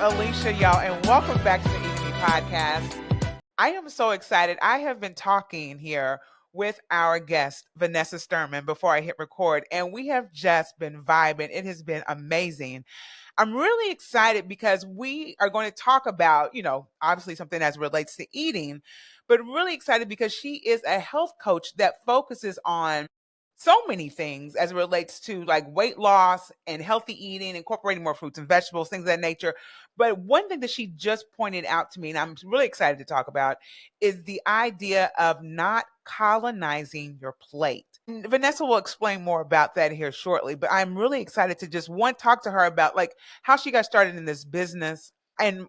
Alicia, y'all, and welcome back to the Eat Me podcast. I am so excited. I have been talking here with our guest, Vanessa Sturman, before I hit record, and we have just been vibing. It has been amazing. I'm really excited because we are going to talk about, obviously something as relates to eating, but really excited because she is a health coach that focuses on so many things as it relates to like weight loss and healthy eating, incorporating more fruits and vegetables, things of that nature. But one thing that she just pointed out to me, and I'm really excited to talk about, is the idea of not colonizing your plate. And Vanessa will explain more about that here shortly, but I'm really excited to just talk to her about like how she got started in this business and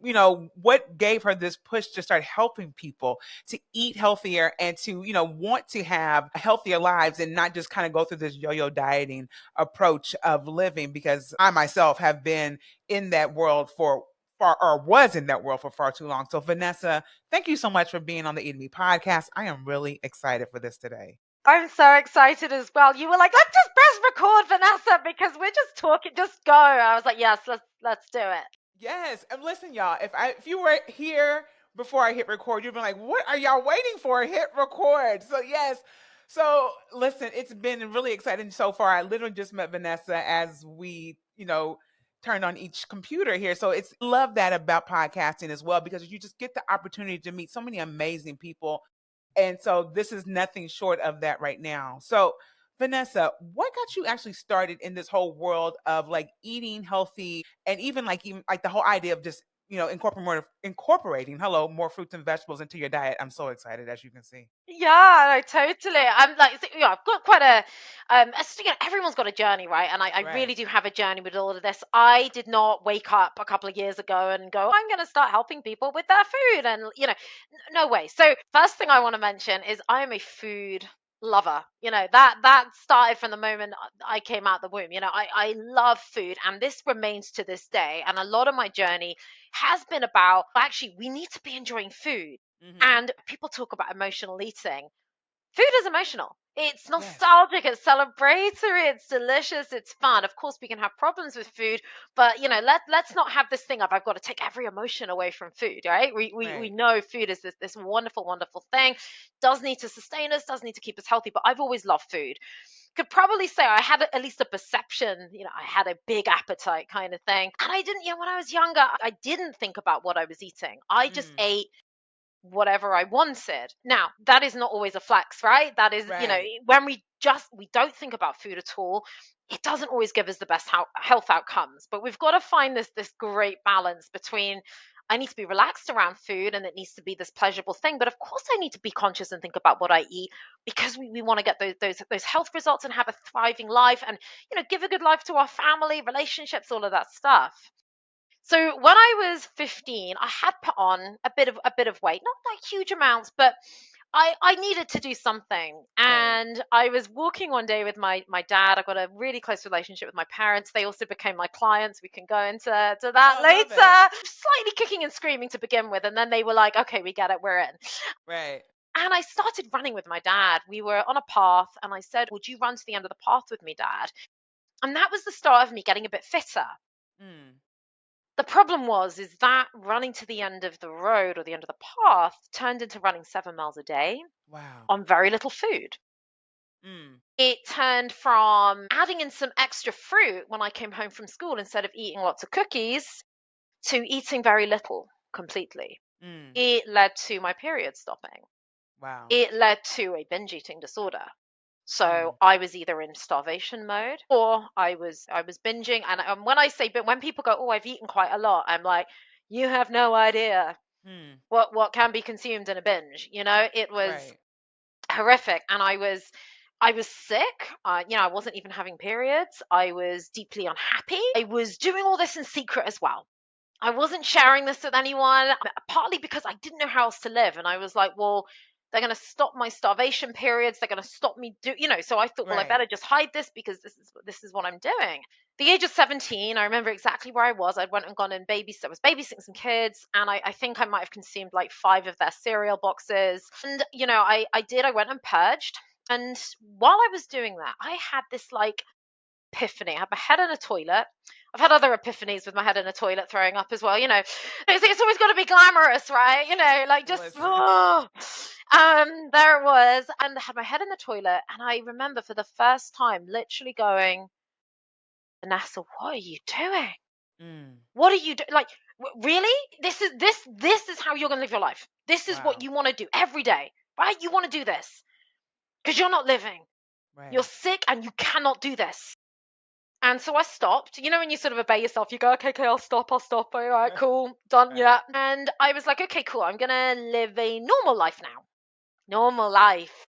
what gave her this push to start helping people to eat healthier and to want to have healthier lives and not just kind of go through this yo-yo dieting approach of living, because I myself have been in that world for far, or was in that world for far too long. So Vanessa, thank you so much for being on the Eat Me podcast. I am really excited for this today. I'm so excited as well. You were like, let's just press record, Vanessa, because we're just talking. Just go. I was like, yes, let's do it. Yes, and listen, y'all. If you were here before I hit record, you'd be like, "What are y'all waiting for? Hit record!" So yes. So listen, it's been really exciting so far. I literally just met Vanessa as we, turned on each computer here. So it's love that about podcasting as well, because you just get the opportunity to meet so many amazing people. And so this is nothing short of that right now. So Vanessa, what got you actually started in this whole world of like eating healthy and even like the whole idea of just incorporating more fruits and vegetables into your diet? I'm so excited, as you can see. Yeah, no, totally. I'm like, I've got quite everyone's got a journey, right? And I Right. really do have a journey with all of this. I did not wake up a couple of years ago and go, I'm going to start helping people with their food. And, no way. So, first thing I want to mention is I am a food lover. That started from the moment I came out the womb. I love food, and this remains to this day. And a lot of my journey has been about actually, we need to be enjoying food. Mm-hmm. And people talk about emotional eating. Food is emotional. It's Yes. nostalgic, it's celebratory, it's delicious, it's fun. Of course, we can have problems with food, but let's not have this thing of I've got to take every emotion away from food, right? We Right. know food is this wonderful, wonderful thing, does need to sustain us, does need to keep us healthy, but I've always loved food. Could probably say I had at least a perception, I had a big appetite kind of thing. And I didn't, when I was younger, I didn't think about what I was eating. I just Mm. ate whatever I wanted. Now, that is not always a flex, right? That is, Right. when we don't think about food at all, it doesn't always give us the best health outcomes. But we've got to find this great balance between I need to be relaxed around food and it needs to be this pleasurable thing. But of course, I need to be conscious and think about what I eat because we want to get those health results and have a thriving life and, give a good life to our family, relationships, all of that stuff. So when I was 15, I had put on a bit of weight, not like huge amounts, but I needed to do something. Right. And I was walking one day with my dad. I got a really close relationship with my parents. They also became my clients. We can go into that Oh, I love it. later. Slightly kicking and screaming to begin with, and then they were like, "Okay, we get it, we're in." Right. And I started running with my dad. We were on a path, and I said, "Would you run to the end of the path with me, Dad?" And that was the start of me getting a bit fitter. Mm. The problem is that running to the end of the road or the end of the path turned into running 7 miles a day Wow. on very little food. Mm. It turned from adding in some extra fruit when I came home from school instead of eating lots of cookies to eating very little completely. Mm. It led to my period stopping. Wow. It led to a binge eating disorder. So Mm. I was either in starvation mode or I was binging. And when I say, but when people go, "Oh, I've eaten quite a lot," I'm like, "You have no idea Mm. what can be consumed in a binge." It was Right. horrific, and I was sick. I wasn't even having periods. I was deeply unhappy. I was doing all this in secret as well. I wasn't sharing this with anyone, partly because I didn't know how else to live. And I was like, well, they're going to stop my starvation periods. They're going to stop me so I thought, well, I Right. better just hide this because this is what I'm doing. The age of 17, I remember exactly where I was. I went and gone and I was babysitting some kids, and I think I might have consumed like 5 of their cereal boxes. And, I went and purged. And while I was doing that, I had this like epiphany. I had my head in a toilet. I've had other epiphanies with my head in a toilet throwing up as well. It's always got to be glamorous, right? Like just Listen. there it was, and I had my head in the toilet, and I remember for the first time literally going, Vanessa, what are you doing? Mm. What are you doing? Like, really? This is how you're gonna live your life. This is what Wow. you want to do every day, right? You want to do this because you're not living. You're Right. sick, and you cannot do this. And so I stopped. When you sort of obey yourself, you go, okay, I'll stop. All right, cool, done, Right. yeah. And I was like, okay, cool. I'm gonna live a normal life now. Normal life.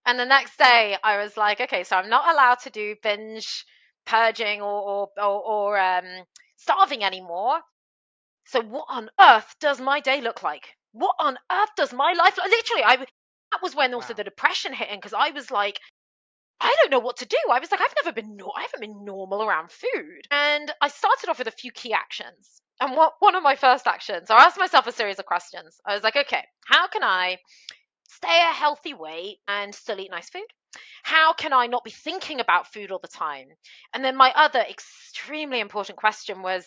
And the next day, I was like, okay, so I'm not allowed to do binge purging or starving anymore. So what on earth does my day look like? What on earth does my life look? Literally, that was when also Wow. the depression hit in, because I was like, I don't know what to do. I was like, I haven't been normal around food. And I started off with a few key actions. And one of my first actions, I asked myself a series of questions. I was like, okay, how can I stay a healthy weight and still eat nice food? How can I not be thinking about food all the time? And then my other extremely important question was,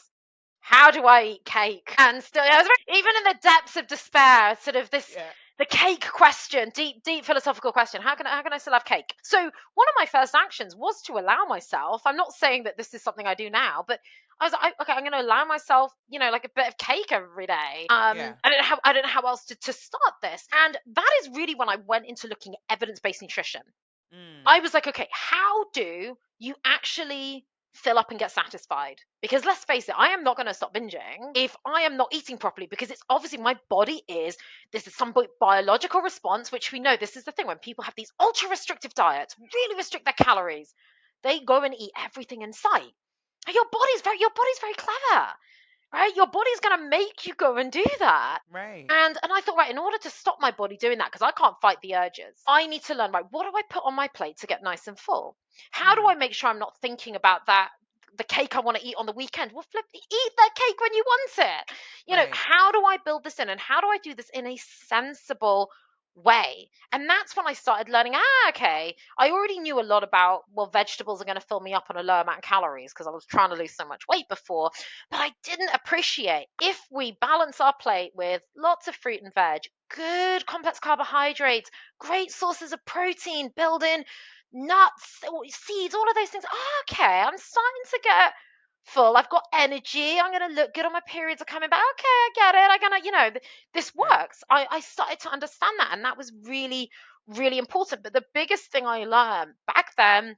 how do I eat cake? And still, even in the depths of despair, sort of Yeah. the cake question, deep philosophical question. How can I still have cake? So one of my first actions was to allow myself. I'm not saying that this is something I do now, but I was like, okay, I'm going to allow myself, like a bit of cake every day. Yeah. I don't know how else to start this, and that is really when I went into looking at evidence-based nutrition. I Mm. was like, okay, how do you actually fill up and get satisfied? Because let's face it, I am not going to stop binging if I am not eating properly, because it's obviously my body this is some biological response, which we know this is the thing when people have these ultra restrictive diets, really restrict their calories, they go and eat everything in sight. And your body's very clever, right? Your body's going to make you go and do that. Right. And I thought, right, in order to stop my body doing that, because I can't fight the urges, I need to learn, right, what do I put on my plate to get nice and full? How do Mm. I make sure I'm not thinking about the cake I want to eat on the weekend? Well, flip, eat that cake when you want it. Right. How do I build this in, and how do I do this in a sensible way? And that's when I started learning, okay, I already knew a lot about, well, vegetables are going to fill me up on a low amount of calories because I was trying to lose so much weight before. But I didn't appreciate, if we balance our plate with lots of fruit and veg, good complex carbohydrates, great sources of protein, build in nuts, seeds, all of those things. Oh, okay, I'm starting to get full. I've got energy. I'm going to look good on my periods are coming back. Okay, I get it. I'm going to, this Right. works. I started to understand that. And that was really, really important. But the biggest thing I learned back then,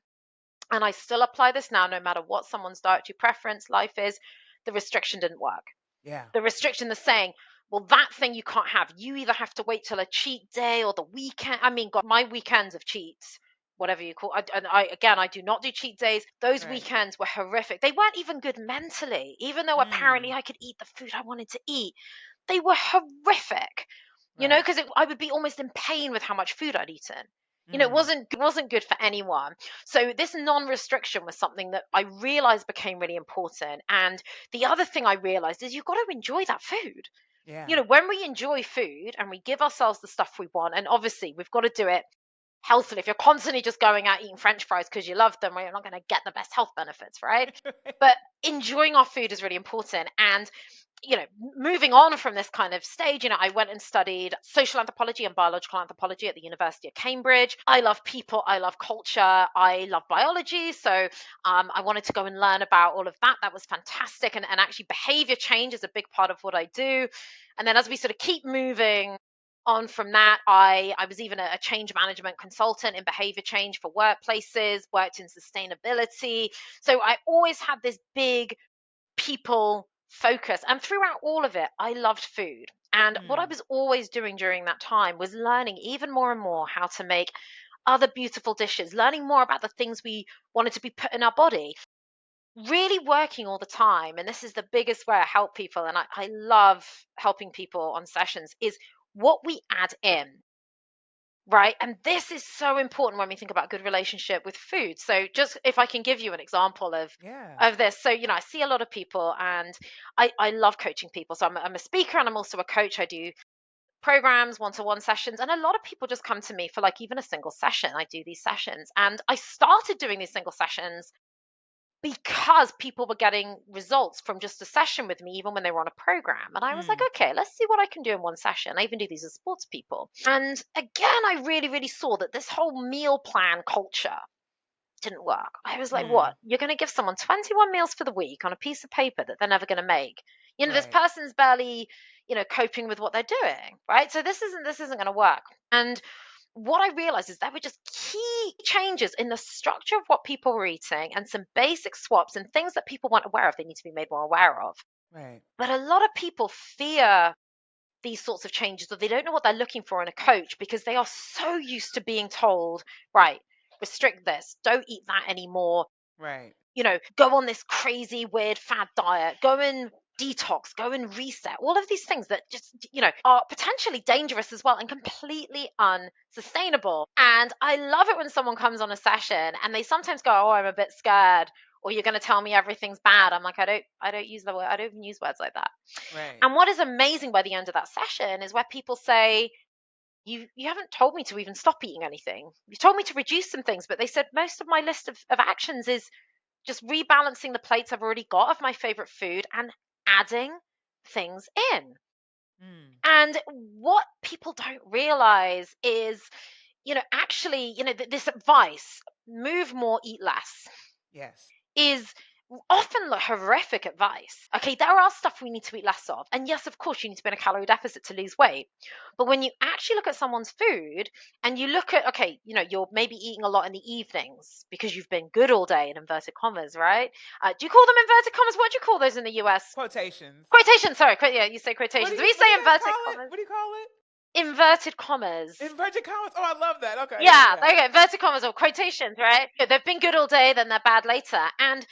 and I still apply this now, no matter what someone's dietary preference, life is, the restriction didn't work. Yeah. The restriction is saying, well, that thing you can't have. You either have to wait till a cheat day or the weekend. I mean, God, my weekends of cheats, whatever you call it. And I do not do cheat days. Those Right. weekends were horrific. They weren't even good mentally, even though apparently Mm. I could eat the food I wanted to eat. They were horrific, Right. because I would be almost in pain with how much food I'd eaten. It Mm. wasn't good for anyone. So this non-restriction was something that I realized became really important. And the other thing I realized is you've got to enjoy that food. Yeah. When we enjoy food and we give ourselves the stuff we want, and obviously we've got to do it healthily. If you're constantly just going out eating French fries because you love them, well, you're not going to get the best health benefits, right? But enjoying our food is really important. And moving on from this kind of stage, I went and studied social anthropology and biological anthropology at the University of Cambridge. I love people, I love culture, I love biology. So I wanted to go and learn about all of that. That was fantastic. And actually, behavior change is a big part of what I do. And then as we sort of keep moving on from that, I was even a change management consultant in behavior change for workplaces, worked in sustainability. So I always had this big people focus. And throughout all of it, I loved food. And what I Mm. was always doing during that time was learning even more and more how to make other beautiful dishes, learning more about the things we wanted to be put in our body, really working all the time. And this is the biggest way I help people. And I love helping people on sessions is what we add in. Right. And this is so important when we think about good relationship with food. So just if I can give you an example Yeah. of this. So, I see a lot of people, and I love coaching people. So I'm a speaker and I'm also a coach. I do programs, one-to-one sessions. And a lot of people just come to me for like even a single session. I do these sessions, and I started doing these single sessions because people were getting results from just a session with me, even when they were on a program. And I was like, Mm. okay, let's see what I can do in one session. I even do these with sports people. And again, I really, really saw that this whole meal plan culture didn't work. I was like, what? Mm. You're going to give someone 21 meals for the week on a piece of paper that they're never going to make. This Right. person's barely, coping with what they're doing, right? So this isn't going to work. And what I realized is there were just key changes in the structure of what people were eating and some basic swaps and things that people weren't aware of, they need to be made more aware of. Right. But a lot of people fear these sorts of changes, or they don't know what they're looking for in a coach because they are so used to being told, right, restrict this, don't eat that anymore, Right. go on this crazy weird fad diet, go and detox, go and reset, all of these things that just, are potentially dangerous as well and completely unsustainable. And I love it when someone comes on a session and they sometimes go, oh, I'm a bit scared, or you're going to tell me everything's bad. I'm like, I don't use the word, I don't even use words like that. Right. And what is amazing by the end of that session is where people say, you haven't told me to even stop eating anything. You told me to reduce some things, but they said most of my list of actions is just rebalancing the plates I've already got of my favorite food and adding things in. Mm. And what people don't realize is, actually, this advice, move more, eat less, Yes. is often like horrific advice. Okay, there are stuff we need to eat less of. And yes, of course, you need to be in a calorie deficit to lose weight. But when you actually look at someone's food and you look at, okay, you're maybe eating a lot in the evenings because you've been good all day, in inverted commas, right? Do you call them inverted commas? What do you call those in the US? Quotations. Quotations, sorry. Yeah, you say What do quotations. you We what do say you guys inverted call it? commas. What do you call it? Inverted commas. Inverted commas. Oh, I love that. Okay. Yeah. Yeah, Yeah. okay, inverted commas or quotations, right? They've been good all day, then they're bad later. And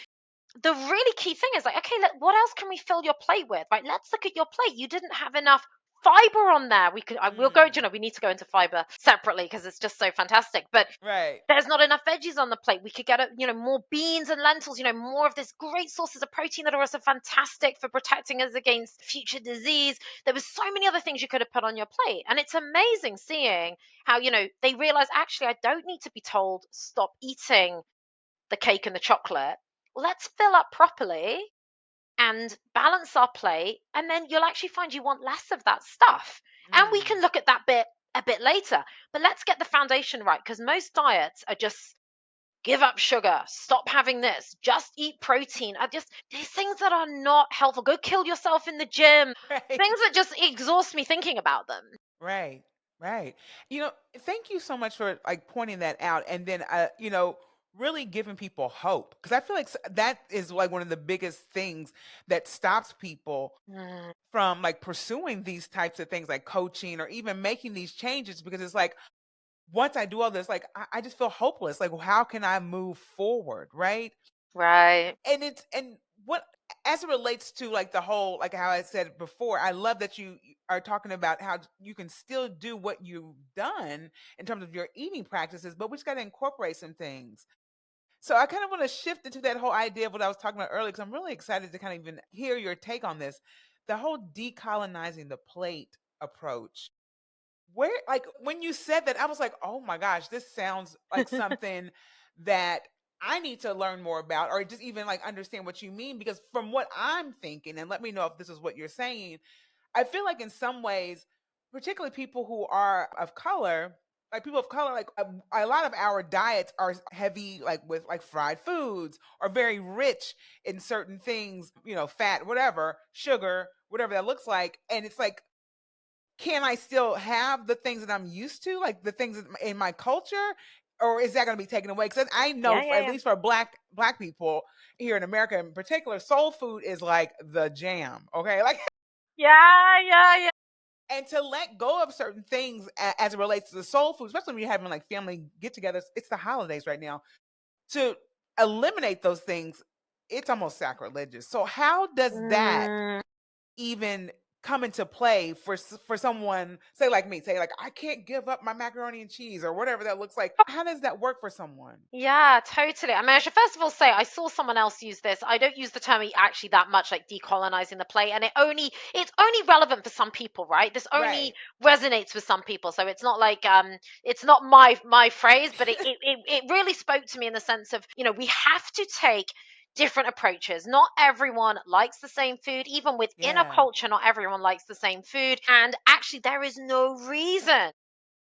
the really key thing is like, okay, what else can we fill your plate with, right? Let's look at your plate. You didn't have enough fiber on there. We'll go, Mm. we need to go into fiber separately because it's just so fantastic. But Right. there's not enough veggies on the plate. We could get, more beans and lentils, more of this great sources of protein that are also fantastic for protecting us against future disease. There was so many other things you could have put on your plate. And it's amazing seeing how, they realize actually, I don't need to be told stop eating the cake and the chocolate. Let's fill up properly and balance our plate, and then you'll actually find you want less of that stuff. And we Mm. can look at that bit a bit later. But let's get the foundation right, because most diets are just give up sugar, stop having this, just eat protein. Are just these things that are not helpful. Go kill yourself in the gym. Things Right. that just exhaust me thinking about them. Right. Right. Thank you so much for like pointing that out and then really giving people hope because I feel like that is like one of the biggest things that stops people Mm, from like pursuing these types of things like coaching or even making these changes because it's like once I do all this, like I just feel hopeless. Like, how can I move forward? Right. right. And what as it relates to like the whole like how I said before, I love that you are talking about how you can still do what you've done in terms of your eating practices, but we just got to incorporate some things. So I kind of want to shift into that whole idea of what I was talking about earlier because I'm really excited to kind of even hear your take on this. The whole decolonizing the plate approach. Where like when you said that, I was like, "Oh my gosh, this sounds like something that I need to learn more about or just even like understand what you mean because from what I'm thinking and let me know if this is what you're saying, I feel like in some ways, particularly people who are of color, like people of color, like a lot of our diets are heavy, like with like fried foods or very rich in certain things, fat, whatever, sugar, whatever that looks like. And it's like can I still have the things that I'm used to, like the things in my culture, or is that going to be taken away? Because I know, Yeah, for, yeah, at yeah. least for black people here in America in particular, soul food is like the jam. Okay, like Yeah, yeah, yeah. and to let go of certain things as it relates to the soul food, especially when you're having like family get-togethers. It's the holidays right now. To eliminate those things, it's almost sacrilegious. So how does that Mm. even come into play for someone say like me say like I can't give up my macaroni and cheese or whatever that looks like how does that work for someone Yeah, totally. I mean, I should first of all say I saw someone else use this. I don't use the term actually that much, like decolonizing the plate, and it's only relevant for some people, right? This only right resonates with some people, so it's not like it's not my phrase, but it really spoke to me in the sense of we have to take different approaches. Not everyone likes the same food. Even within a Yeah. culture, not everyone likes the same food. And actually, there is no reason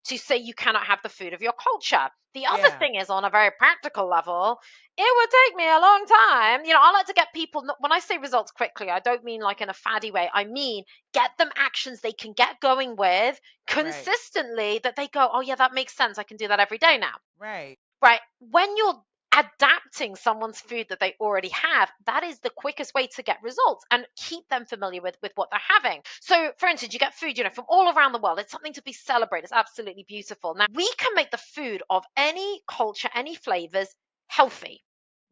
to say you cannot have the food of your culture. The other Yeah. thing is, on a very practical level, it would take me a long time. I like to get people, when I say results quickly, I don't mean like in a faddy way. I mean, get them actions they can get going with Right. consistently that they go, oh, yeah, that makes sense. I can do that every day now. Right. Right. When you're adapting someone's food that they already have, that is the quickest way to get results and keep them familiar with what they're having. So for instance, you get food, from all around the world. It's something to be celebrated. It's absolutely beautiful. Now we can make the food of any culture, any flavors, healthy.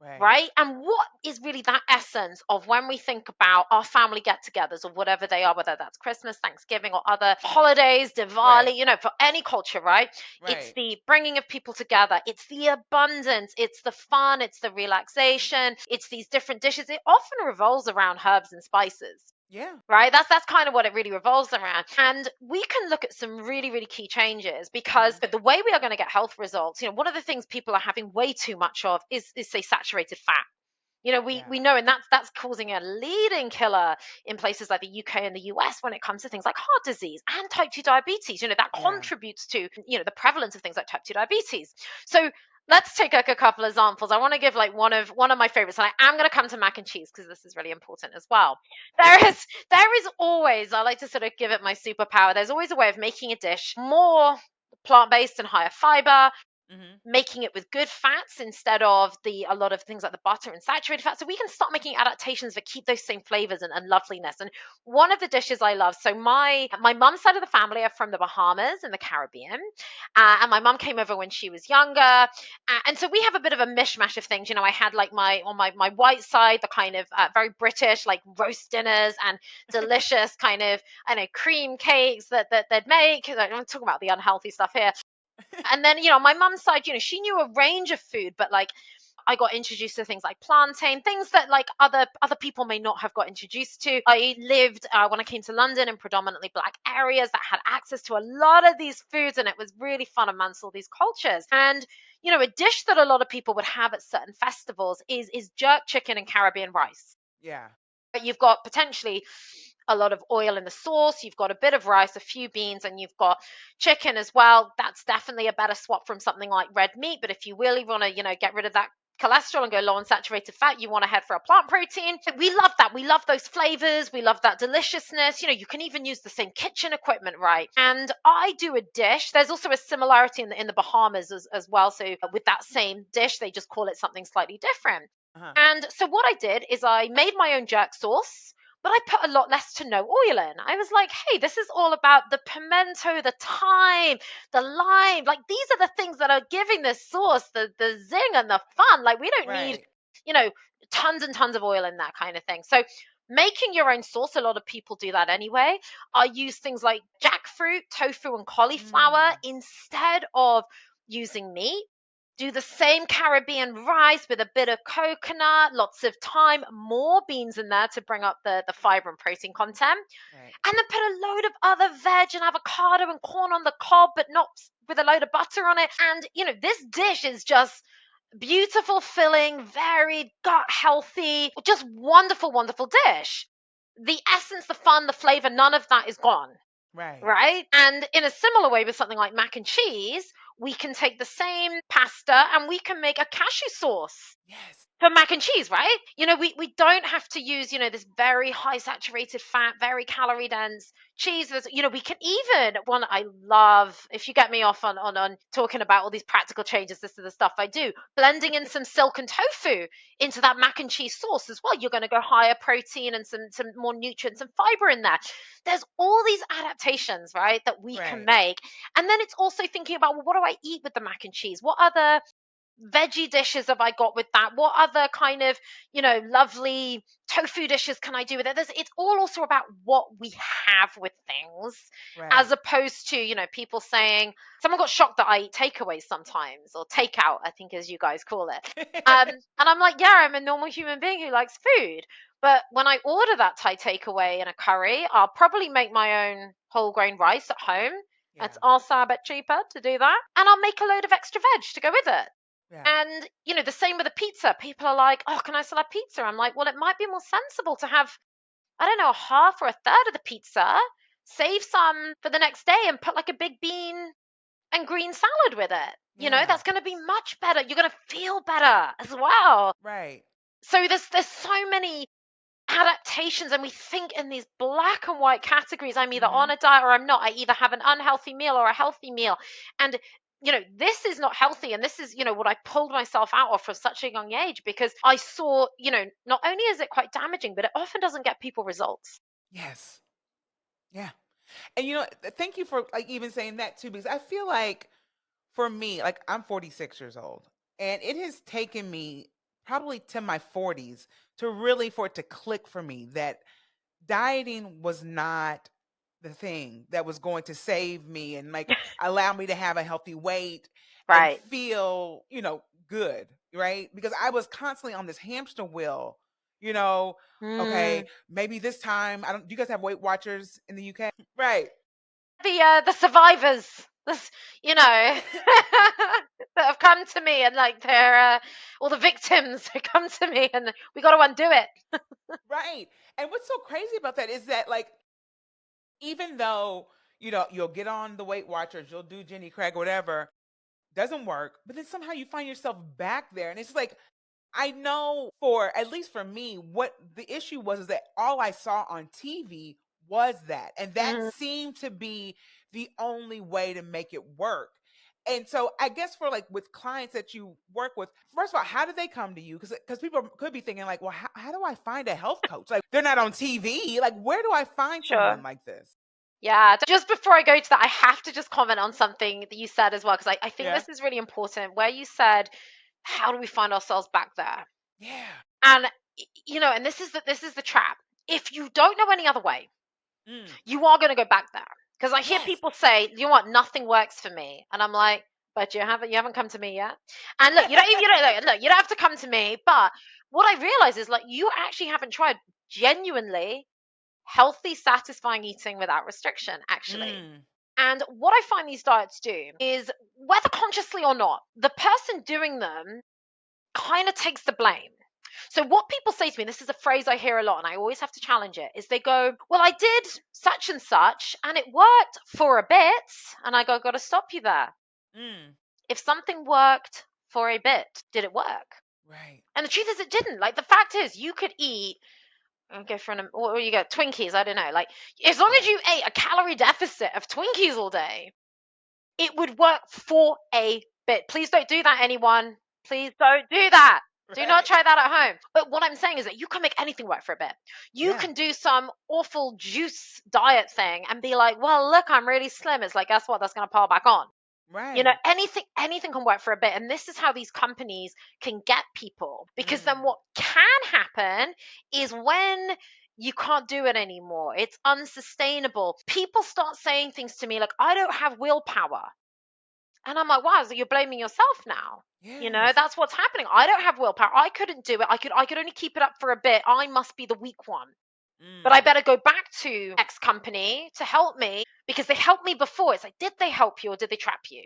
Right. Right. And what is really that essence of when we think about our family get togethers or whatever they are, whether that's Christmas, Thanksgiving, or other holidays, Right. Diwali, for any culture, right? It's Right. the bringing of people together, it's the abundance, it's the fun, it's the relaxation, it's these different dishes. It often revolves around herbs and spices. Yeah. Right, that's kind of what it really revolves around. And we can look at some really, really key changes because Hmm. the way we are going to get health results, one of the things people are having way too much of is say saturated fat. Yeah. We know, and that's causing a leading killer in places like the UK and the US when it comes to things like heart disease and type 2 diabetes. That Yeah. contributes to, the prevalence of things like type 2 diabetes. So let's take a couple examples. I want to give like one of my favorites, and I am going to come to mac and cheese because this is really important as well. There is always, I like to sort of give it my superpower. There's always a way of making a dish more plant-based and higher fiber, Hmm. making it with good fats instead of a lot of things like the butter and saturated fat. So we can start making adaptations that keep those same flavors and loveliness. And one of the dishes I love, so my mom's side of the family are from the Bahamas in the Caribbean, and my mom came over when she was younger, and so we have a bit of a mishmash of things. I had like my white side, the kind of very British like roast dinners and delicious kind of, I know, cream cakes that they'd make. I'm talking about the unhealthy stuff here. And then, my mum's side, she knew a range of food, but like I got introduced to things like plantain, things that like other people may not have got introduced to. I lived when I came to London in predominantly black areas that had access to a lot of these foods, and it was really fun amongst all these cultures. And a dish that a lot of people would have at certain festivals is jerk chicken and Caribbean rice. Yeah. You've got potentially a lot of oil in the sauce, you've got a bit of rice, a few beans, and you've got chicken as well. That's definitely a better swap from something like red meat. But if you really want to, get rid of that cholesterol and go low on saturated fat, you want to head for a plant protein. We love that. We love those flavors. We love that deliciousness. You can even use the same kitchen equipment, right? And I do a dish. There's also a similarity in the Bahamas as well. So with that same dish, they just call it something slightly different. Uh-huh. And so what I did is I made my own jerk sauce, but I put a lot less to no oil in. I was like, hey, this is all about the pimento, the thyme, the lime. Like these are the things that are giving this sauce the zing and the fun. Like we don't need, Right. you know, tons and tons of oil in that kind of thing. So making your own sauce, a lot of people do that anyway. I use things like jackfruit, tofu, and cauliflower Mm. instead of using meat. Do the same Caribbean rice with a bit of coconut, lots of thyme, more beans in there to bring up the fiber and protein content. Right. And then put a load of other veg and avocado and corn on the cob, but not with a load of butter on it. And, this dish is just beautiful, filling, varied, gut healthy, just wonderful, wonderful dish. The essence, the fun, the flavor, none of that is gone. Right. Right. And in a similar way with something like mac and cheese, we can take the same pasta and we can make a cashew sauce Yes. for mac and cheese, right? We don't have to use, this very high saturated fat, very calorie dense cheese. We can even, one I love, if you get me off on talking about all these practical changes, this is the stuff I do, blending in some silken tofu into that mac and cheese sauce as well. You're going to go higher protein and some more nutrients and fiber in there. There's all these adaptations, right, that we can Right. make. And then it's also thinking about, well, what do I eat with the mac and cheese? What other veggie dishes have I got with that? What other kind of, lovely tofu dishes can I do with it? It's all also about what we have with things, as Right. opposed to, people saying, someone got shocked that I eat takeaways sometimes, or takeout, I think as you guys call it. And I'm like, yeah, I'm a normal human being who likes food. But when I order that Thai takeaway in a curry, I'll probably make my own whole grain rice at home. Yeah. It's also a bit cheaper to do that. And I'll make a load of extra veg to go with it. Yeah. And, the same with the pizza. People are like, oh, can I still have pizza? I'm like, well, it might be more sensible to have, I don't know, a half or a third of the pizza, save some for the next day and put like a big bean and green salad with it. Yeah. That's going to be much better. You're going to feel better as well. Right. So there's so many adaptations, and we think in these black and white categories. I'm either Mm-hmm. on a diet or I'm not. I either have an unhealthy meal or a healthy meal. And this is not healthy, and this is what I pulled myself out of from such a young age, because I saw, not only is it quite damaging, but it often doesn't get people results. Yes. Yeah. And thank you for like even saying that too, because I feel like for me, like I'm 46 years old, and it has taken me probably to my 40s to really for it to click for me that dieting was not the thing that was going to save me and like allow me to have a healthy weight and Right. feel, good, right? Because I was constantly on this hamster wheel, you know, okay, Mm. maybe this time I don't do you guys have Weight Watchers in the UK? Right. The survivors, this, that have come to me, and like they're all the victims who come to me, and we got to undo it. Right. And what's so crazy about that is that like even though, you'll get on the Weight Watchers, you'll do Jenny Craig or whatever, doesn't work, but then somehow you find yourself back there. And it's like, I know for at least for me, what the issue was is that all I saw on TV was that. And that Mm. seemed to be the only way to make it work. And so I guess for like with clients that you work with, first of all, how do they come to you? Because people could be thinking like, well, how do I find a health coach? Like they're not on TV. Like where do I find Sure. someone like this? Yeah, just before I go to that, I have to just comment on something that you said as well, because I think Yeah. this is really important. Where you said, how do we find ourselves back there? Yeah. And and this is the trap. If you don't know any other way, Mm. you are going to go back there. Because I hear Yes. people say, you know what, nothing works for me, and I'm like, but you haven't come to me yet. And look, you don't have to come to me. But what I realize is, like, you actually haven't tried genuinely healthy, satisfying eating without restriction, actually. Mm. And what I find these diets do is, whether consciously or not, the person doing them kind of takes the blame. So what people say to me, this is a phrase I hear a lot and I always have to challenge it, is they go, well, I did such and such and it worked for a bit. And I go, got to stop you there. Mm. If something worked for a bit, did it work? Right. And the truth is, it didn't. Like, the fact is, you could eat, go for or you get Twinkies, I don't know. Like, as long as Right. you ate a calorie deficit of Twinkies all day, it would work for a bit. Please don't do that, anyone. Please don't do that. Do not Right. try that at home. But what I'm saying is that you can make anything work for a bit. You Yeah. can do some awful juice diet thing and be like, well, look, I'm really slim. It's like, guess what? That's going to pile back on. Right. Anything can work for a bit. And this is how these companies can get people. Because then Mm. what can happen is, when you can't do it anymore, it's unsustainable, people start saying things to me like, I don't have willpower. And I'm like, wow, so you're blaming yourself now. Yes. That's what's happening. I don't have willpower. I couldn't do it. I could only keep it up for a bit. I must be the weak one. But I Mm. better go back to X company to help me, because they helped me before. It's like, did they help you or did they trap you?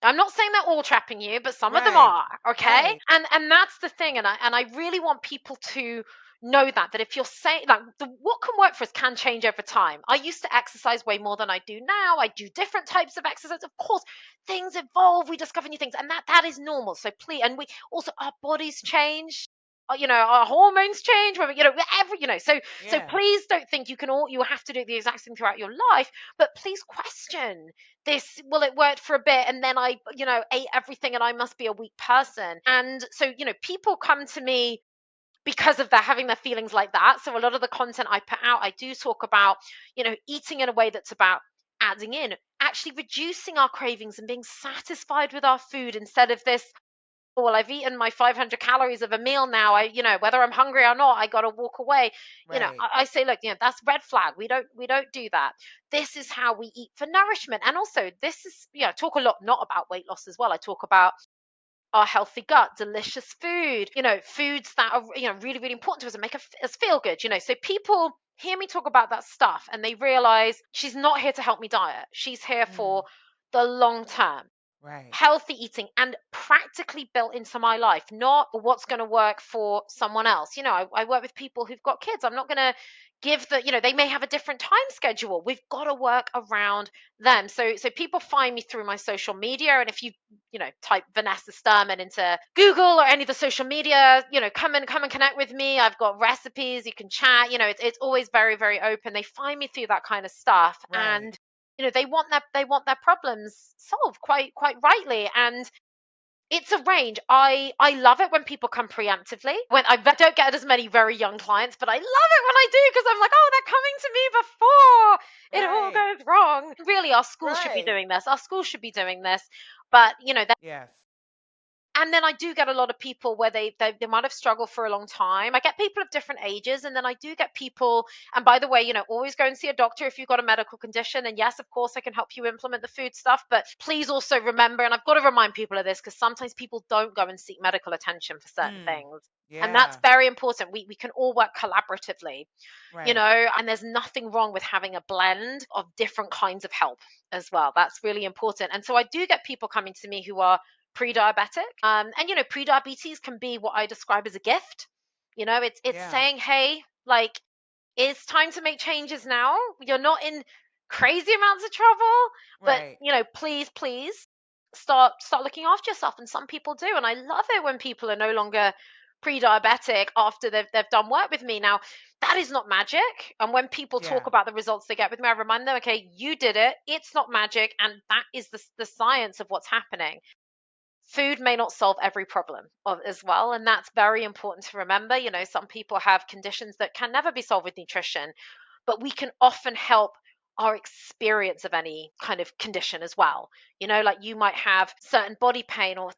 I'm not saying they're all trapping you, but some of them Right. are, okay? Right. And that's the thing, and I really want people to know that if you're saying, like, what can work for us can change over time. I used to exercise way more than I do now. I do different types of exercise. Of course, things evolve, we discover new things, and that is normal. So please, and we also, our bodies change. Our hormones change, when so Yeah. please don't think you have to do the exact same throughout your life, but please question this. Well, it worked for a bit and then I ate everything and I must be a weak person. And so people come to me because of having their feelings like that. So a lot of the content I put out, I do talk about eating in a way that's about adding in, actually reducing our cravings and being satisfied with our food, instead of this, "Oh, well, I've eaten my 500 calories of a meal now. Whether I'm hungry or not, I got to walk away." Right. I say, look, that's red flag. We don't do that. This is how we eat for nourishment. And also, this is, I talk a lot not about weight loss as well. I talk about our healthy gut, delicious food, foods that are, really, really important to us and make us feel good. So people hear me talk about that stuff and they realize she's not here to help me diet. She's here Mm. for the long term. Right. healthy eating and practically built into my life, not what's going to work for someone else. I work with people who've got kids. I'm not going to give they may have a different time schedule. We've got to work around them. So people find me through my social media. And if you type Vanessa Sturman into Google or any of the social media, come and connect with me. I've got recipes, you can chat. It's always very, very open. They find me through that kind of stuff. Right. And they want their problems solved quite rightly. And it's a range. I love it when people come preemptively. When I don't get as many very young clients, but I love it when I do, because I'm like, oh, they're coming to me before it all Right. goes wrong. Really, our schools should be Right. doing this. Our schools should be doing this. But Yes. and then I do get a lot of people where they might have struggled for a long time. I get people of different ages, and then I do get people. And by the way, always go and see a doctor if you've got a medical condition. And yes, of course, I can help you implement the food stuff. But please also remember, and I've got to remind people of this because sometimes people don't go and seek medical attention for certain Mm. things. And that's Yeah. very important. We can all work collaboratively, Right. and there's nothing wrong with having a blend of different kinds of help as well. That's really important. And so I do get people coming to me who are pre-diabetic. And pre-diabetes can be what I describe as a gift. It's Yeah. saying, hey, like, it's time to make changes now. You're not in crazy amounts of trouble, but Right. please start looking after yourself. And some people do, and I love it when people are no longer pre-diabetic after they've done work with me. Now, that is not magic. And when people talk Yeah. about the results they get with me, I remind them, okay, you did it. It's not magic, and that is the science of what's happening. Food may not solve every problem as well, and that's very important to remember. Some people have conditions that can never be solved with nutrition, but we can often help our experience of any kind of condition as well. Like you might have certain body pain, or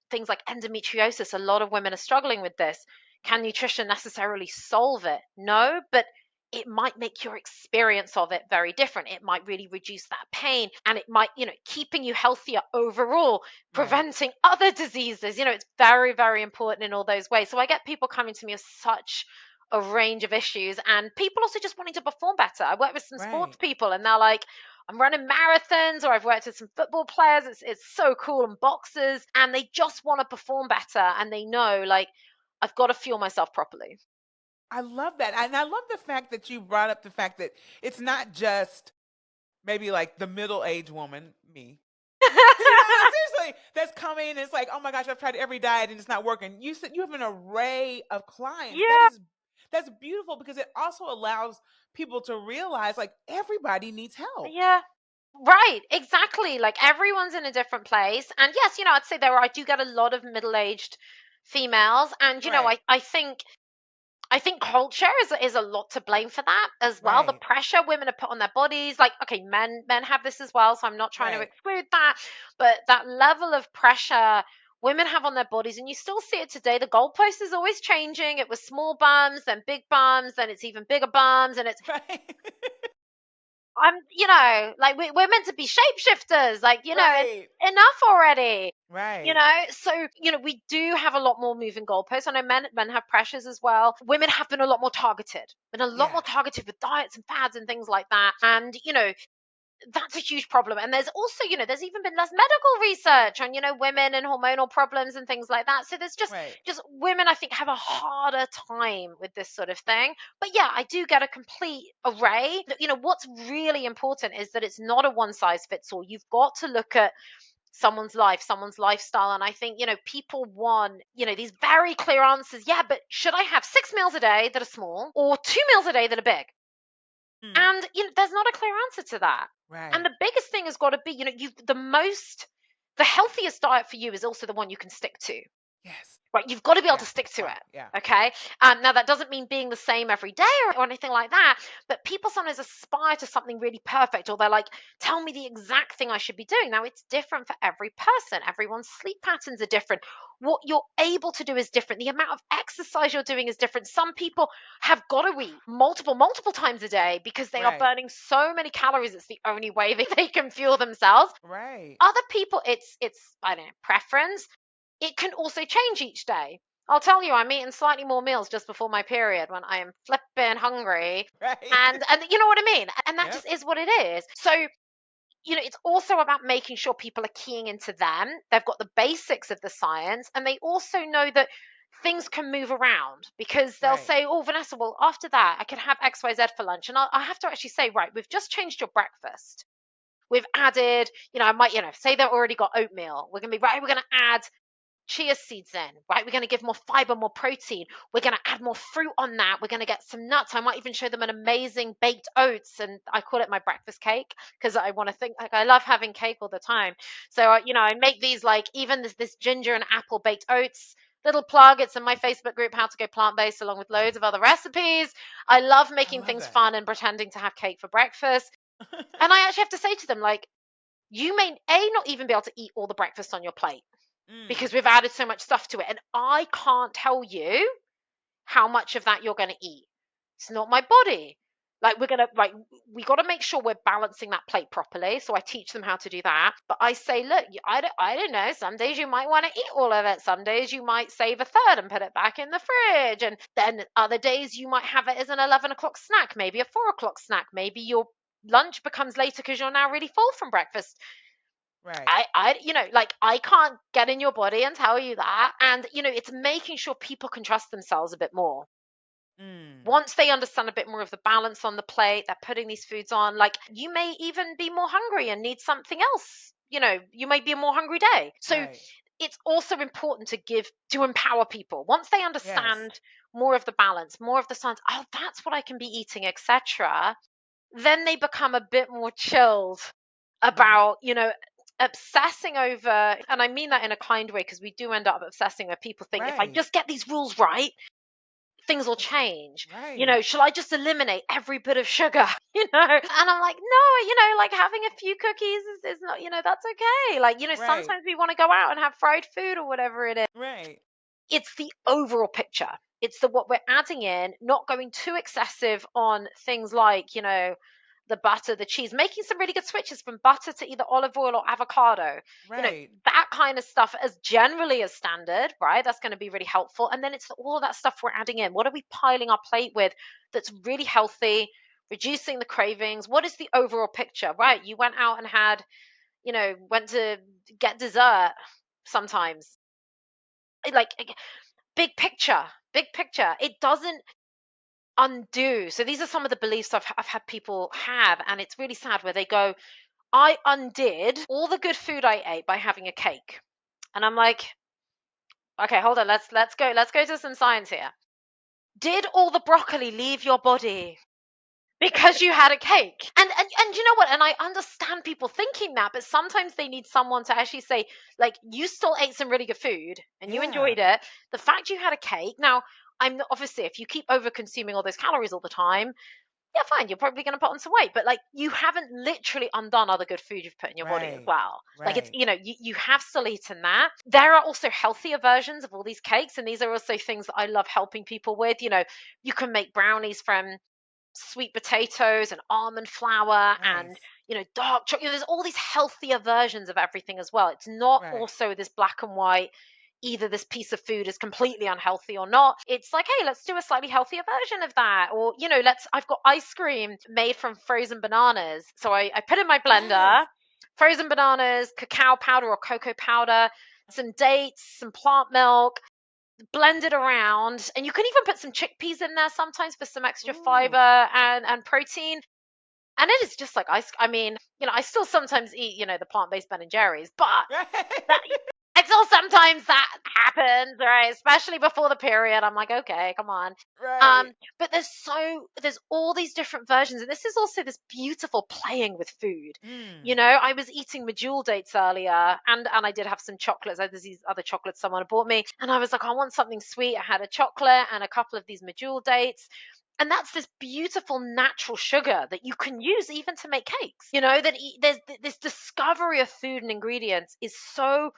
things like endometriosis. A lot of women are struggling with this. Can nutrition necessarily solve it? No, but it might make your experience of it very different. It might really reduce that pain, and it might, keeping you healthier overall, Right. preventing other diseases. It's very, very important in all those ways. So I get people coming to me with such a range of issues, and people also just wanting to perform better. I work with some sports Right. people, and they're like, I'm running marathons, or I've worked with some football players. It's so cool, and boxers, and they just want to perform better, and they know, like, I've got to fuel myself properly. I love that. And I love the fact that you brought up the fact that it's not just maybe like the middle-aged woman, me. No, seriously, that's coming and it's like, oh my gosh, I've tried every diet and it's not working. You said you have an array of clients. Yeah, That's beautiful because it also allows people to realize like everybody needs help. yeah. Right, exactly. Like everyone's in a different place. And yes, I'd say I do get a lot of middle-aged females. And Right. I think culture is a lot to blame for that as well. The Right. pressure women are put on their bodies, like, okay, men have this as well, so I'm not trying to Right. exclude that, but that level of pressure women have on their bodies, and you still see it today. The goalpost is always changing. It was small bums, then big bums, then it's even bigger bums, and it's Right. like we're meant to be shapeshifters, like, it's Right. enough already. Right. So we do have a lot more moving goalposts. I know men have pressures as well. Women have been a lot more Yeah. targeted with diets and fads and things like that. And that's a huge problem. And there's also, there's even been less medical research on, women and hormonal problems and things like that. So there's just Right. just women, I think, have a harder time with this sort of thing. But yeah, I do get a complete array. What's really important is that it's not a one size fits all. You've got to look at someone's life, someone's lifestyle. And I think, people want, these very clear answers. Yeah, but should I have 6 meals a day that are small, or 2 meals a day that are big? Hmm. And there's not a clear answer to that. And Right. the biggest thing has got to be, the healthiest diet for you is also the one you can stick to. Yes. Right, you've got to be able to Yeah. stick to Wow. it. Yeah. Okay. Now that doesn't mean being the same every day, or anything like that. But people sometimes aspire to something really perfect, or they're like, tell me the exact thing I should be doing. Now it's different for every person. Everyone's sleep patterns are different. What you're able to do is different. The amount of exercise you're doing is different. Some people have got to eat multiple times a day because they are Right. burning so many calories. It's the only way that they can fuel themselves. Right. Other people, it's I don't know, preference. It can also change each day. I'll tell you, I'm eating slightly more meals just before my period when I am flipping hungry. Right. And you know what I mean? And that Yep. just is what it is. So it's also about making sure people are keying into them. They've got the basics of the science, and they also know that things can move around, because they'll Right. say, oh, Vanessa, well, after that, I could have XYZ for lunch. And I have to actually say, right, we've just changed your breakfast. We've added, I might, say they've already got oatmeal. We're going to be, right, we're going to add chia seeds in, right? We're going to give more fiber, more protein. We're going to add more fruit on that. We're going to get some nuts. I might even show them an amazing baked oats, and I call it my breakfast cake because I want to think, like, I love having cake all the time. So, I make these, like, even this ginger and apple baked oats. Little plug, it's in my Facebook group, How to Go Plant-Based, along with loads of other recipes. I love I making love things that. fun and pretending to have cake for breakfast. And I actually have to say to them, like, you may not even be able to eat all the breakfast on your plate Mm. because we've added so much stuff to it. And I can't tell you how much of that you're going to eat. It's not my body. Like, we got to make sure we're balancing that plate properly. So I teach them how to do that. But I say, look, I don't know. Some days you might want to eat all of it. Some days you might save a third and put it back in the fridge. And then other days you might have it as an 11 o'clock snack, maybe a 4 o'clock snack. Maybe your lunch becomes later because you're now really full from breakfast. Right. Like, I can't get in your body and tell you that. And, it's making sure people can trust themselves a bit more. Mm. Once they understand a bit more of the balance on the plate, they're putting these foods on. Like, you may even be more hungry and need something else. You might be a more hungry day. So Right. it's also important to empower people. Once they Yes. understand more of the balance, more of the science, oh, that's what I can be eating, etc., then they become a bit more chilled Mhm. about, obsessing over, and I mean that in a kind way, because we do end up obsessing, where people think, if I Right. just get these rules right, things will change. Right. Shall I just eliminate every bit of sugar? And I'm like, no, like, having a few cookies is not, that's okay. Like, Right. sometimes we want to go out and have fried food or whatever it is. Right. It's the overall picture. It's the what we're adding in, not going too excessive on things like, the butter, the cheese, making some really good switches from butter to either olive oil or avocado. Right. That kind of stuff as generally as standard, right? That's going to be really helpful. And then it's all of that stuff we're adding in. What are we piling our plate with that's really healthy, reducing the cravings? What is the overall picture, right? You went out and went to get dessert sometimes. Like, big picture. It doesn't undo. So these are some of the beliefs I've had people have, and it's really sad, where they go, I undid all the good food I ate by having a cake. And I'm like, okay, hold on, let's go to some science here. Did all the broccoli leave your body because you had a cake? And you know what? And I understand people thinking that, but sometimes they need someone to actually say, like, you still ate some really good food and you Yeah. enjoyed it. The fact you had a cake. Now, I'm not, obviously, if you keep over consuming all those calories all the time, yeah, fine, you're probably going to put on some weight, but, like, you haven't literally undone other good food you've put in your body as Right. well. Like, it's, Right. you have still eaten that. There are also healthier versions of all these cakes, and these are also things that I love helping people with. You can make brownies from sweet potatoes and almond flour and, Nice. dark chocolate. There's all these healthier versions of everything as well. It's not Right. also this black and white, either this piece of food is completely unhealthy or not. It's like, hey, let's do a slightly healthier version of that. Or, I've got ice cream made from frozen bananas. So I put in my Yes. blender frozen bananas, cacao powder or cocoa powder, some dates, some plant milk, blend it around. And you can even put some chickpeas in there sometimes for some extra fiber Ooh. and protein. And it is just like ice. I mean, I still sometimes eat, the plant-based Ben and Jerry's, but that, Right. I still sometimes that happens, right? Especially before the period. I'm like, okay, come on. Right. But there's all these different versions, and this is also this beautiful playing with food. Mm. I was eating medjool dates earlier, and I did have some chocolates. There's these other chocolates someone had bought me, and I was like, I want something sweet. I had a chocolate and a couple of these medjool dates. And that's this beautiful natural sugar that you can use even to make cakes. There's this discovery of food and ingredients is so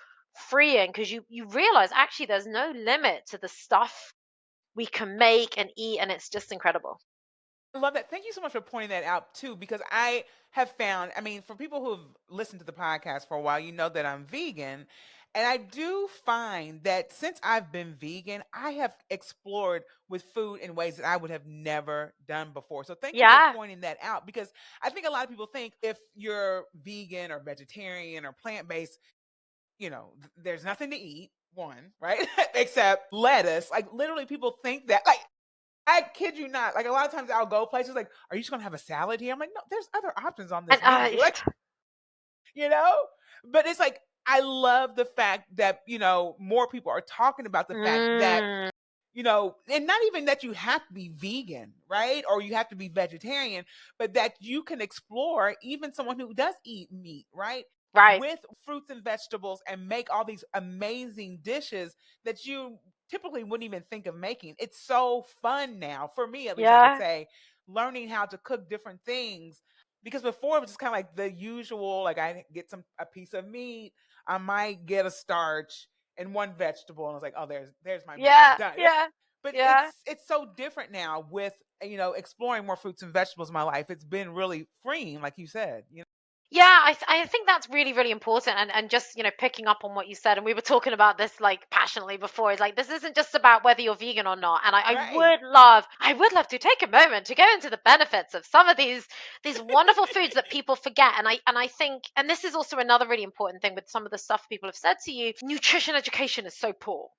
freeing, because you realize actually there's no limit to the stuff we can make and eat, and it's just incredible. I love that. Thank you so much for pointing that out too, because I have found, I mean, for people who have listened to the podcast for a while, you know that I'm vegan. And I do find that since I've been vegan, I have explored with food in ways that I would have never done before. So thank you for Yeah. pointing that out, because I think a lot of people think if you're vegan or vegetarian or plant based, there's nothing to eat, one, right? Except lettuce. Like literally people think that. Like I kid you not. Like a lot of times I'll go places like, are you just gonna have a salad here? I'm like, no, there's other options on And this menu. Like, you know? But it's like I love the fact that, more people are talking about the fact that, mm, and not even that you have to be vegan, right? Or you have to be vegetarian, but that you can explore even someone who does eat meat, right? right. With fruits and vegetables and make all these amazing dishes that you typically wouldn't even think of making. It's so fun now, for me at least, I could Yeah. say, learning how to cook different things. Because before it was just kind of like the usual, like I get a piece of meat, I might get a starch and one vegetable, and I was like, oh, there's my meal Yeah. done. Yeah. But Yeah. it's so different now with exploring more fruits and vegetables in my life. It's been really freeing, like you said. Yeah, I think that's really, really important. And just, picking up on what you said, and we were talking about this like passionately before, is like, this isn't just about whether you're vegan or not. And Right. I would love to take a moment to go into the benefits of some of these wonderful foods that people forget. And I think, and this is also another really important thing with some of the stuff people have said to you, nutrition education is so poor.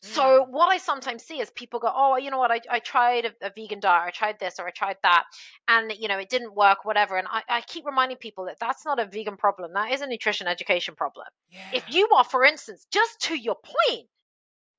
So Mm. what I sometimes see is people go, oh, you know what, I tried a vegan diet, or I tried this, or I tried that, and it didn't work, whatever. And I keep reminding people that that's not a vegan problem. That is a nutrition education problem. If Yeah. you are, for instance, just to your point,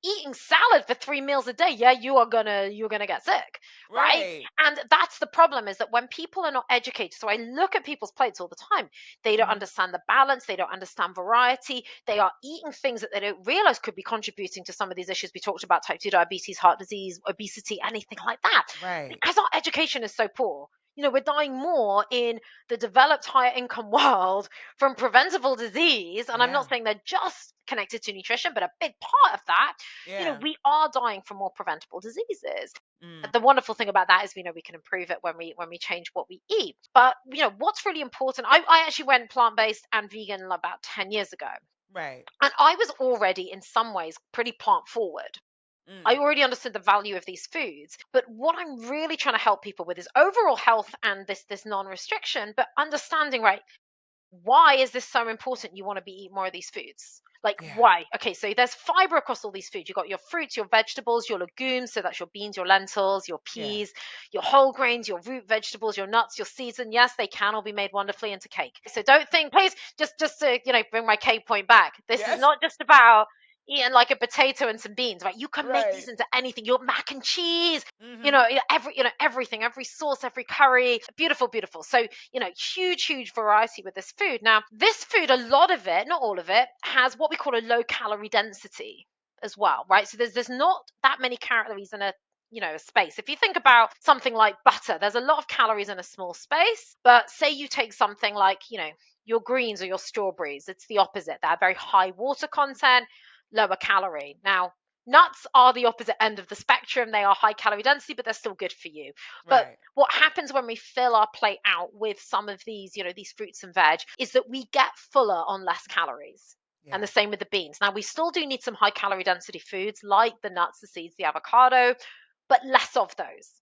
eating salad for 3 meals a day, yeah, you're gonna get sick, right? Right. And that's the problem, is that when people are not educated, so I look at people's plates all the time, they don't Hmm. understand the balance, they don't understand variety, they are eating things that they don't realize could be contributing to some of these issues we talked about: type 2 diabetes, heart disease, obesity, anything like that, Right. because our education is so poor. We're dying more in the developed higher income world from preventable disease. And I'm Yeah. not saying they're just connected to nutrition, but a big part of that, Yeah. we are dying from more preventable diseases. Mm. The wonderful thing about that is we can improve it when we change what we eat. But what's really important, I actually went plant-based and vegan about 10 years ago, Right. and I was already in some ways pretty plant forward. I Mm. already understood the value of these foods. But what I'm really trying to help people with is overall health and this non-restriction, but understanding, right, why is this so important? You want to be eating more of these foods. Like, Yeah. why? Okay, so there's fiber across all these foods. You've got your fruits, your vegetables, your legumes, so that's your beans, your lentils, your Yeah. peas, your whole grains, your root vegetables, your nuts, your seeds, and yes, they can all be made wonderfully into cake. So don't think, please, just to bring my cake point back. This is Yes. not just about eating like a potato and some beans, right? You can make Right. these into anything. Your mac and cheese, Hmm. everything, every sauce, every curry, beautiful, beautiful. So huge variety with this food. Now, this food, a lot of it, not all of it, has what we call a low calorie density as well, right? So there's not that many calories in a space. If you think about something like butter, there's a lot of calories in a small space. But say you take something like, your greens or your strawberries, it's the opposite. They have very high water content, lower calorie. Now, nuts are the opposite end of the spectrum. They are high calorie density, but they're still good for you. But Right. what happens when we fill our plate out with some of these fruits and veg, is that we get fuller on less calories. And Yeah. the same with the beans. Now, we still do need some high calorie density foods like the nuts, the seeds, the avocado, but less of those,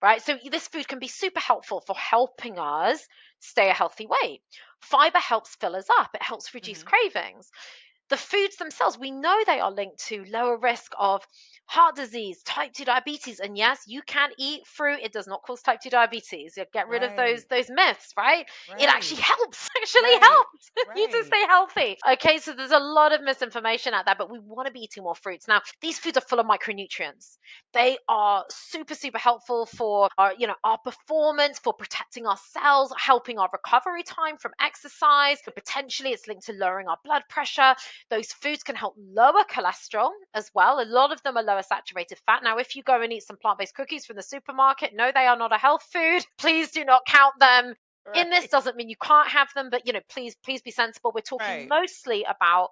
right? So this food can be super helpful for helping us stay a healthy weight. Fiber helps fill us up. It helps reduce Hmm. cravings. The foods themselves, we know they are linked to lower risk of heart disease, type 2 diabetes. And yes, you can eat fruit. It does not cause type 2 diabetes. You get rid of those Right. those myths, right? It actually Right. helps, actually Right. helps you to Right. stay healthy. Okay, so there's a lot of misinformation out there, but we want to be eating more fruits. Now, these foods are full of micronutrients. They are super, super helpful for our performance, for protecting our cells, helping our recovery time from exercise. Potentially, it's linked to lowering our blood pressure. Those foods can help lower cholesterol as well. A lot of them are lower saturated fat. Now, if you go and eat some plant-based cookies from the supermarket, no, they are not a health food. Please do not count them in. This Right. doesn't mean you can't have them, but please be sensible. We're talking Right. mostly about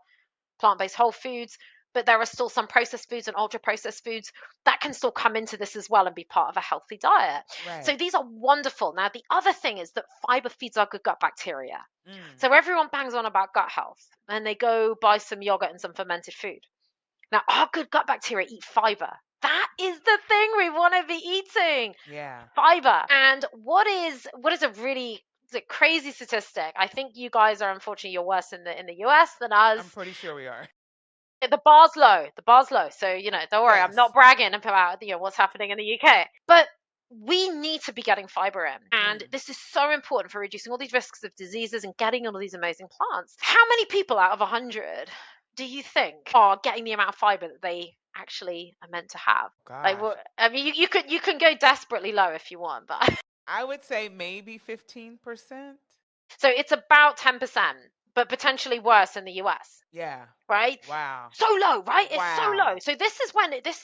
plant-based whole foods. but there are still some processed foods and ultra processed foods that can still come into this as well and be part of a healthy diet. So Right. these are wonderful. Now, the other thing is that fiber feeds our good gut bacteria. Mm. So everyone bangs on about gut health and they go buy some yogurt and some fermented food. Now, our good gut bacteria eat fiber. That is the thing we want to be eating, Yeah. fiber. And what is a really crazy statistic? I think you guys are, unfortunately, you're worse in the US than us. I'm pretty sure we are. The bar's low. The bar's low. So, don't worry. I'm Yes. not bragging about, what's happening in the UK. But we need to be getting fiber in. And Mm. this is so important for reducing all these risks of diseases and getting all these amazing plants. How many people out of 100 do you think are getting the amount of fiber that they actually are meant to have? Like, Gosh. I mean, you can go desperately low if you want, but I would say maybe 15%. so it's about 10%, but potentially worse in the US. Yeah. Right? Wow. So low, right? It's so low. Wow. So this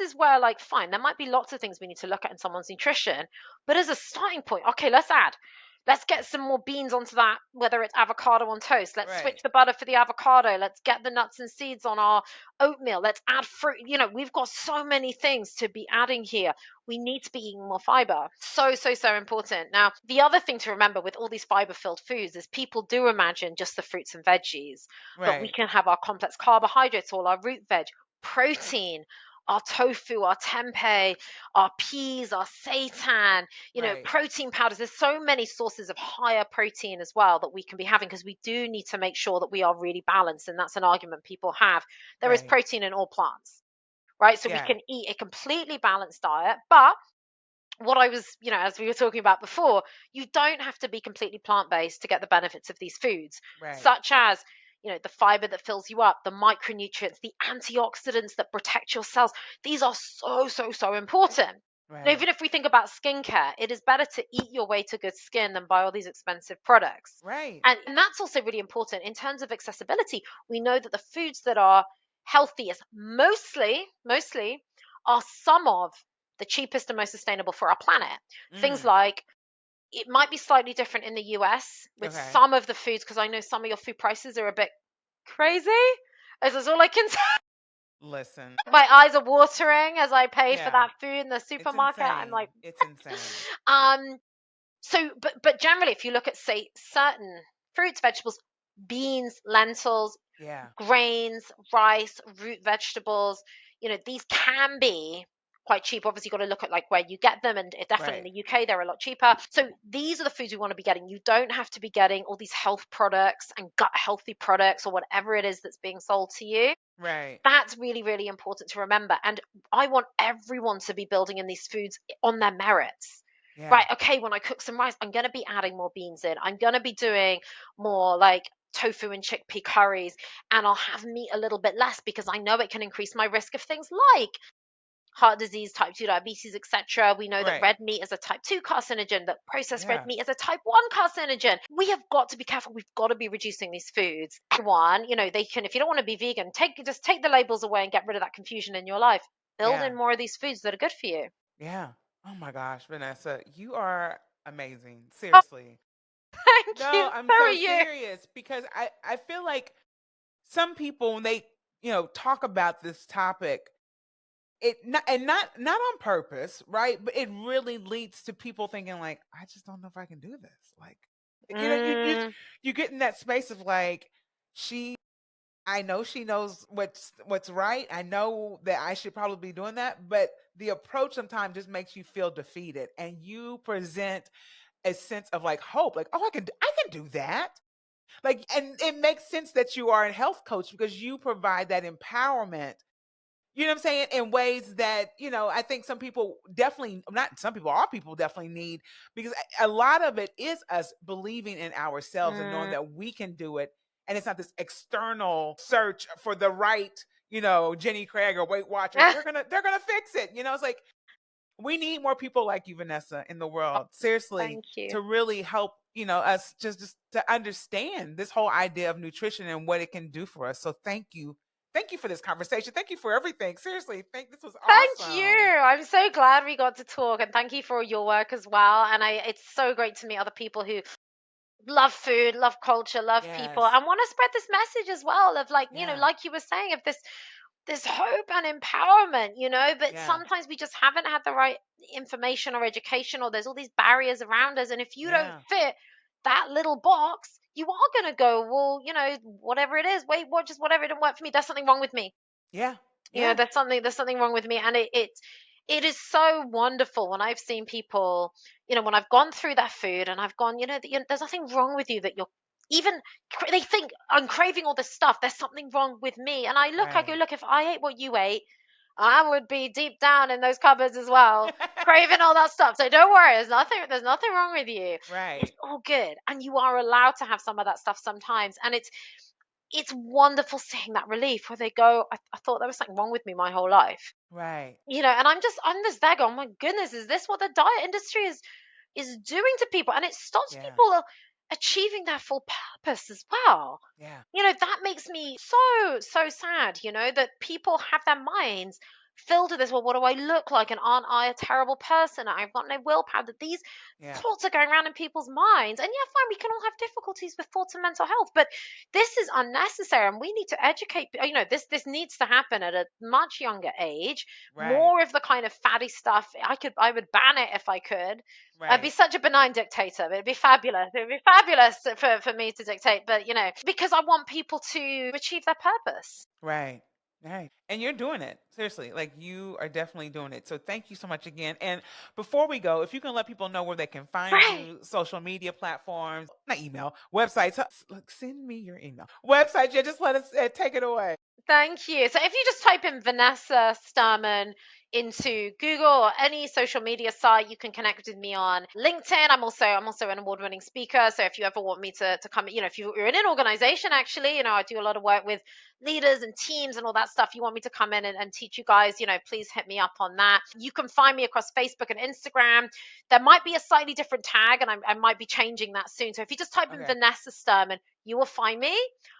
is where like fine, there might be lots of things we need to look at in someone's nutrition, but as a starting point, okay, let's get some more beans onto that, whether it's avocado on toast. Let's switch Right. the butter for the avocado. Let's get the nuts and seeds on our oatmeal. Let's add fruit. We've got so many things to be adding here. We need to be eating more fiber. So, so, so important. Now, the other thing to remember with all these fiber filled foods is people do imagine just the fruits and veggies, but we Right. can have our complex carbohydrates, all our root veg, protein, our tofu, our tempeh, our peas, our seitan, Right. protein powders. There's so many sources of higher protein as well that we can be having, because we do need to make sure that we are really balanced. And that's an argument people have. There is Right. protein in all plants, right? So we Yeah. can eat a completely balanced diet, but what I was, as we were talking about before, you don't have to be completely plant based to get the benefits of these foods, Right. such as, the fiber that fills you up, the micronutrients, the antioxidants that protect your cells. These are so, so, so important. Now, Right. even if we think about skincare, it is better to eat your way to good skin than buy all these expensive products. Right. And that's also really important in terms of accessibility. We know that the foods that are healthiest mostly are some of the cheapest and most sustainable for our planet. Things Mm. like, it might be slightly different in the US with Okay. some of the foods, because I know some of your food prices are a bit crazy. As is all I can say. Listen. My eyes are watering as I pay for Yeah. that food in the It's supermarket. I'm insane. like, It's insane. um, so, but generally, if you look at, say, certain fruits, vegetables, beans, lentils, Yeah. grains, rice, root vegetables, these can be quite cheap. Obviously, you've got to look at like where you get them, and definitely in Right. the UK they're a lot cheaper. So these are the foods we want to be getting. You don't have to be getting all these health products and gut healthy products or whatever it is that's being sold to you. Right. That's really, really important to remember. And I want everyone to be building in these foods on their merits. Yeah. Right, okay, when I cook some rice, I'm going to be adding more beans in. I'm going to be doing more like tofu and chickpea curries, and I'll have meat a little bit less because I know it can increase my risk of things like heart disease, type 2 diabetes, etc. We know that Right. red meat is a type 2 carcinogen, that processed red Yeah. meat is a type 1 carcinogen. We have got to be careful. We've got to be reducing these foods. One, they can, if you don't want to be vegan, just take the labels away and get rid of that confusion in your life. Build Yeah. in more of these foods that are good for you. Yeah. Oh my gosh, Vanessa, you are amazing. Oh, Seriously. thank No, you. I'm So are so you. serious because I feel like some people when they, talk about this topic, it not and not on purpose, right? But it really leads to people thinking like, I just don't know if I can do this. Like, Mm, you get in that space of like, she I know she knows what's right. I know that I should probably be doing that, but the approach sometimes just makes you feel defeated, and you present a sense of like hope, like, oh, I can do that. Like, and it makes sense that you are a health coach because you provide that empowerment. You know what I'm saying? In ways that, I think some people definitely, not some people, all people definitely need, because a lot of it is us believing in ourselves and knowing mm, that we can do it. And it's not this external search for the right, Jenny Craig or Weight Watchers. ah, They're gonna fix it. It's like we need more people like you, Vanessa, in the world. Seriously, thank you. to really help, us just to understand this whole idea of nutrition and what it can do for us. So thank you. Thank you for this conversation. Thank you for everything. Seriously, this was Thank you. awesome. I'm so glad we got to talk, and thank you for your work as well. And it's so great to meet other people who love food, love culture, love people, Yes. and want to spread this message as well of, like, Yeah. like you were saying, of this there's hope and empowerment, but Yeah. sometimes we just haven't had the right information or education, or there's all these barriers around us. And if you don't Yeah. fit that little box, you are going to go, well, whatever it is, wait, what, just whatever, it didn't work for me. There's something wrong with me. Yeah. Yeah. There's something wrong with me. And it is so wonderful when I've seen people, when I've gone through that food and I've gone, there's nothing wrong with you, that you're even, they think I'm craving all this stuff. There's something wrong with me. And I go, Right. look, if I ate what you ate, I would be deep down in those cupboards as well, craving all that stuff. So don't worry, there's nothing wrong with you. It's Right. all good. And you are allowed to have some of that stuff sometimes. And it's wonderful seeing that relief where they go, I thought there was something wrong with me my whole life. Right. And I'm just there going, my goodness, is this what the diet industry is doing to people? And it stops Yeah. people achieving their full purpose as well. Yeah. That makes me so sad, that people have their minds filled with this. Well, what do I look like? And aren't I a terrible person? I've got no willpower. That these Yeah. thoughts are going around in people's minds. And yeah, fine, we can all have difficulties with thoughts and mental health, but this is unnecessary. And we need to educate. This needs to happen at a much younger age. Right. More of the kind of fatty stuff. I would ban it if I could. I'd be Right. such a benign dictator. It'd be fabulous. It would be fabulous for me to dictate. But, because I want people to achieve their purpose. Right. Right. And you're doing it. Seriously. Like you are definitely doing it. So thank you so much again. And before we go, if you can let people know where they can find Right. you, social media platforms, not email, websites, like send me your email. Websites, yeah, just let us take it away. Thank you. So if you just type in Vanessa Sturman into Google or any social media site, you can connect with me on LinkedIn. I'm also an award-winning speaker. So if you ever want me to come, if you're in an organization, actually, I do a lot of work with leaders and teams and all that stuff. You want me to come in and teach you guys, please hit me up on that. You can find me across Facebook and Instagram. There might be a slightly different tag, and I might be changing that soon. So if you just type in Okay. Vanessa Sturman, you will find me.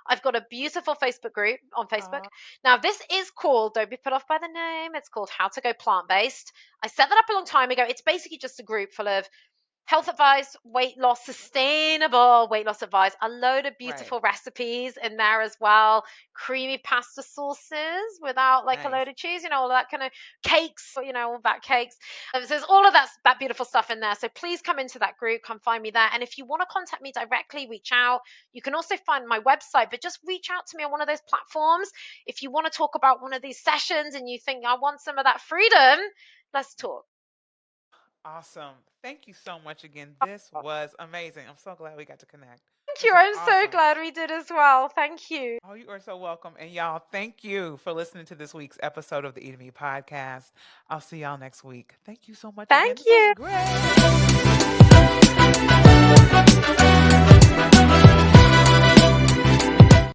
I've got a beautiful Facebook group on Facebook. Uh, Now, this is called, don't be put off by the name, it's called How to Go Plant-Based. I set that up a long time ago. It's basically just a group full of health advice, weight loss, sustainable weight loss advice, a load of right. beautiful recipes in there as well, creamy pasta sauces without like a Nice. load of cheese, all that kind of cakes, all that cakes. So there's all of that beautiful stuff in there. So please come into that group, come find me there. And if you want to contact me directly, reach out. You can also find my website, but just reach out to me on one of those platforms. If you want to talk about one of these sessions and you think I want some of that freedom, let's talk. Awesome. Thank you so much again. This was amazing. I'm so glad we got to connect. Thank This you. is I'm so awesome. glad we did as well. Thank you. Oh, you are so welcome. And y'all, thank you for listening to this week's episode of the Eat Me podcast. I'll see y'all next week. Thank you so much again. Thank This was you. great.